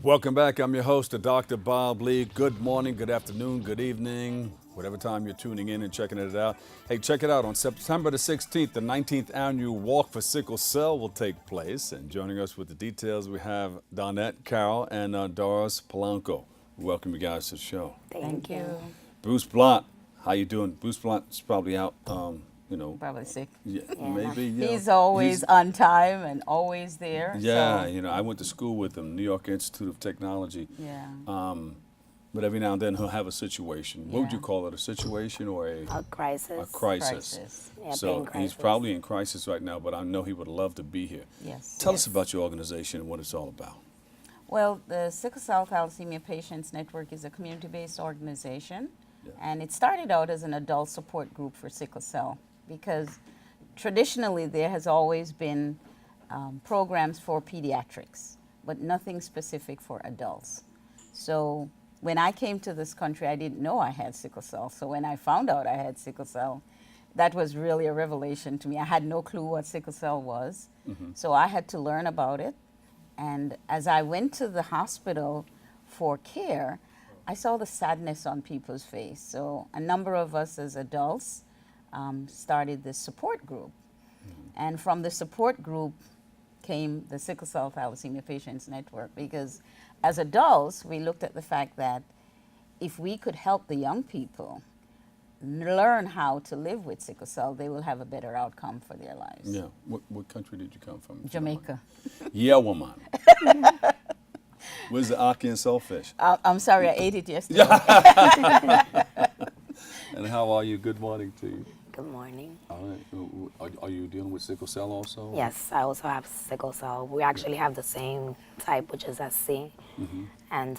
Welcome back. I'm your host, Dr. Bob Lee. Good morning, good afternoon, good evening, whatever time you're tuning in and checking it out. Hey, check it out. On September the 16th, the 19th annual Walk for Sickle Cell will take place. And joining us with the details, we have Donette Carroll and Doris Polanco. Welcome you guys to the show. Thank you. Bruce Blunt, how you doing? Bruce Blunt's probably out, Probably sick. yeah, maybe. Yeah. He's always on time and always there. Yeah, So, I went to school with him, New York Institute of Technology. yeah. But every now and then he'll have a situation. What would Yeah. you call it? A situation or A crisis. a crisis? Crisis. Yeah, So pain crisis. he's probably in crisis right now, but I know he would love to be here. Yes. Tell us about your organization and what it's all about. Well, the Sickle Cell Thalassemia Patients Network is a community-based organization, Yeah. and it started out as an adult support group for sickle cell because traditionally there has always been programs for pediatrics, but nothing specific for adults. So when I came to this country, I didn't know I had sickle cell. So when I found out I had sickle cell, that was really a revelation to me. I had no clue what sickle cell was. So I had to learn about it. And as I went to the hospital for care, I saw the sadness on people's face. So a number of us as adults started this support group. And from the support group came the Sickle Cell Thalassemia Patients Network, because as adults, we looked at the fact that if we could help the young people learn how to live with sickle cell, they will have a better outcome for their lives. Yeah. What country did you come from? if you don't mind? Jamaica. Yeah, woman. Where's the ackee and saltfish? I'm sorry, I ate it yesterday. And how are you? Good morning to you. Good morning. All right. Are you dealing with sickle cell also? Yes, I also have sickle cell. We actually have the same type, which is SC. And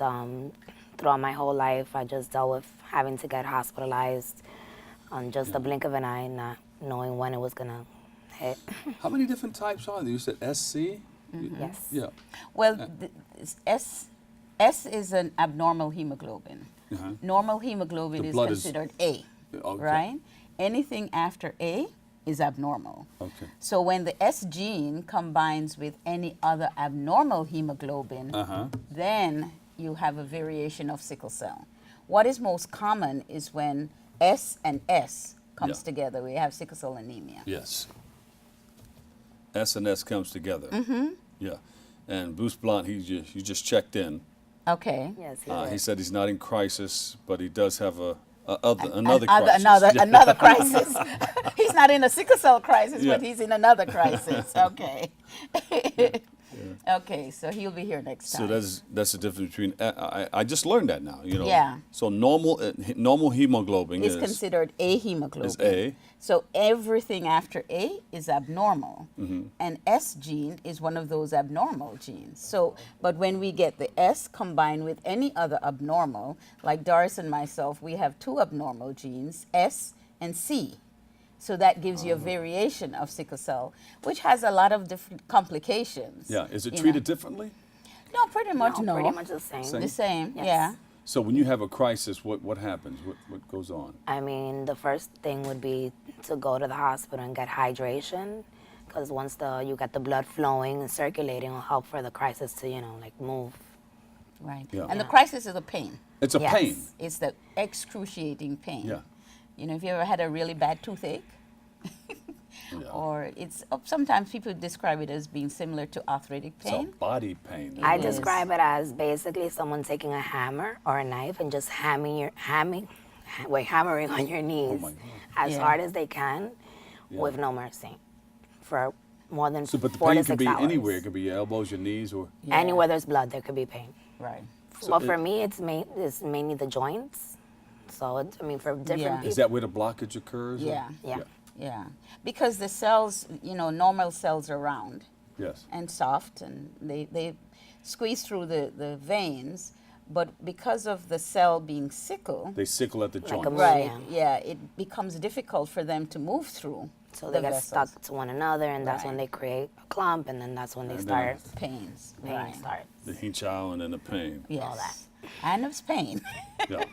throughout my whole life, I just dealt with having to get hospitalized on just the blink of an eye, not knowing when it was going to hit. How many different types are there? You said SC? Yes. Yeah. Well, S is an abnormal hemoglobin. Normal hemoglobin The is blood is- considered A, Okay. right? Anything after A is abnormal. Okay. So when the S gene combines with any other abnormal hemoglobin, then you have a variation of sickle cell. What is most common is when S and S comes Yeah. together. We have sickle cell anemia. Yes. S and S comes together. Yeah. And Bruce Blunt, you just checked in. Okay. Yes, He said he's not in crisis, but he does have another crisis. Another crisis. He's not in a sickle cell crisis, Yeah. but he's in another crisis. Okay. Okay, so he'll be here next So time. that's the difference between. I just learned that now. Yeah. So normal hemoglobin Is considered A hemoglobin. Is A. So everything after A is abnormal. Mm-hmm. And S gene is one of those abnormal genes. So, but when we get the S combined with any other abnormal, like Doris and myself, we have two abnormal genes, S and C. So that gives you a variation of sickle cell, which has a lot of different complications. Yeah. Is it you treated know. differently? No, pretty much no. Pretty much the same. The same, Yes. yeah. So when you have a crisis, what happens? What goes on? I mean, the first thing would be to go to the hospital and get hydration, because once you get the blood flowing and circulating, will help for the crisis to, move. Right. Yeah. And the crisis is a pain. It's a Yes. pain. It's the excruciating pain. Yeah. If you ever had a really bad toothache, Yeah. or sometimes people describe it as being similar to arthritic It's a pain. body pain. I It is. describe it as basically someone taking a hammer or a knife and just hammering on your knees my God. as Yeah. hard as they can with no mercy for more than But the 4 pain to can 6 be hours. anywhere. It can be your elbows, your knees, or Yeah. Anywhere there's blood, there could be pain. Right. But for me, it's mainly the joints. So, for different Yeah. people. is that where the blockage occurs? or- Yeah. Yeah. Yeah. Because the cells, normal cells are round Yes. and soft, and they squeeze through the veins. But because of the cell being sickle, They sickle at the joints. right, Yeah. it becomes difficult for them to move through. So the they get vessels. stuck to one another, and that's when Right. they create a clump, and then that's when they And start Pains. pain Right. starts. The heat child and then the pain. Yes. that. And it's pain. Yeah.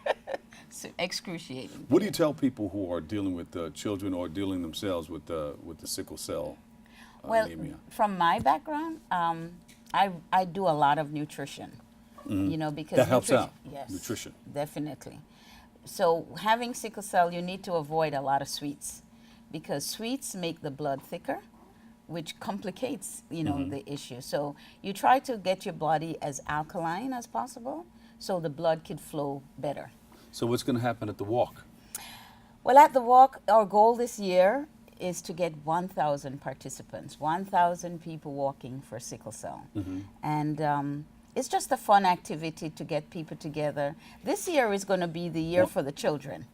So excruciating. What do you tell people who are dealing with children or dealing themselves with the sickle cell Well, anemia? from my background, I do a lot of nutrition. You know, because That helps out. Yes, Nutrition. definitely. So having sickle cell, you need to avoid a lot of sweets, because sweets make the blood thicker, which complicates, you know, the issue. So you try to get your body as alkaline as possible, so the blood could flow better. So what's going to happen at the walk? Well, at the walk, our goal this year is to get 1,000 participants, 1,000 people walking for sickle cell. And it's just a fun activity to get people together. This year is going to be the year for the children.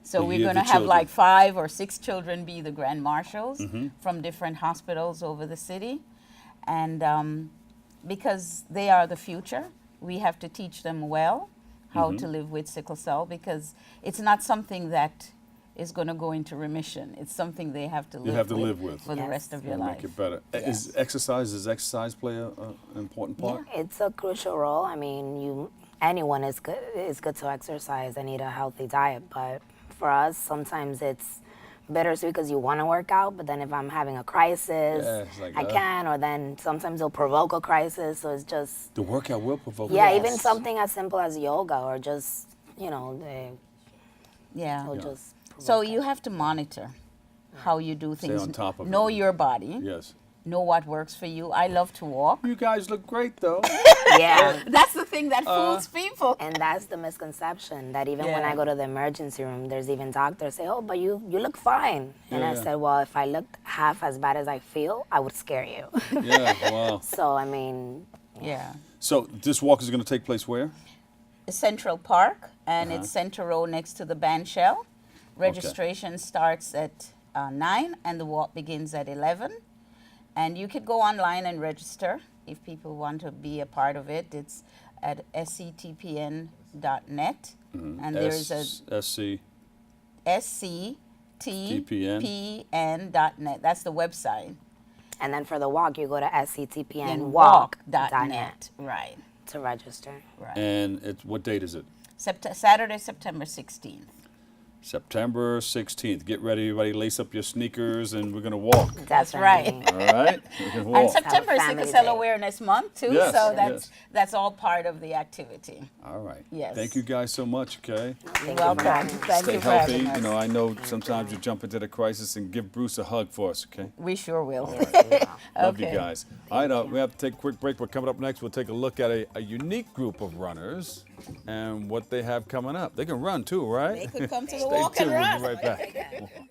So The we're year of going to the have like children. 5 or 6 children be the grand marshals from different hospitals over the city. And because they are the future, we have to teach them well how to live with sickle cell, because it's not something that is going to go into remission. It's something they have to live with for the Yes. rest of your Make life. it better. Yes. Does exercise play an important part? It's a crucial role. I mean, anyone is good. It's good to exercise and eat a healthy diet, but for us, sometimes it's bittersweet because you want to work out, but then if I'm having a crisis, Yeah, it's like, I can, or then sometimes it'll provoke a crisis. So it's just The workout will provoke. yeah, even something as simple as yoga or just Yeah. it'll just So provoke you have to monitor how you do things. on top of know it. your body. Yes. Know what works for you. I love to walk. You guys look great though. yeah. That's the thing that fools people. And that's the misconception that even when Yeah. I go to the emergency room, there's even doctors say, "Oh, but you look fine." And I Yeah. said, "Well, if I looked half as bad as I feel, I would scare you." Yeah. Wow. So I mean, Yeah. So this walk is going to take place where? Central Park, and it's Center Row next to the band shell. Registration starts at 9, and the walk begins at 11. And you could go online and register if people want to be a part of it. It's at sctpn.net. And there's a SC. sctpn.net. That's the website. and then for the walk, you go to And sctpnwalk.net Right. to register. Right. And what date is it? Saturday, September 16th. September 16th. Get ready, everybody. Lace up your sneakers, and we're going to walk. That's right. Definitely. All right? We're going to And walk. September is family Sickle Cell day. Awareness Month too, Yes, so yes. that's all part of the activity. All right. Yes. Thank you guys so much, okay? Thank You're you for having welcome. me. Thank Stay you for healthy. having us. You know, I know sometimes you jump into the crisis, and give Bruce a hug for us, okay? We sure will. Love you Okay. guys. All right, we have to take a quick break, but coming up next, we'll take a look at a unique group of runners and what they have coming up. They can run too, right? They could come to the Stay walk and tuned. We'll run. be right back.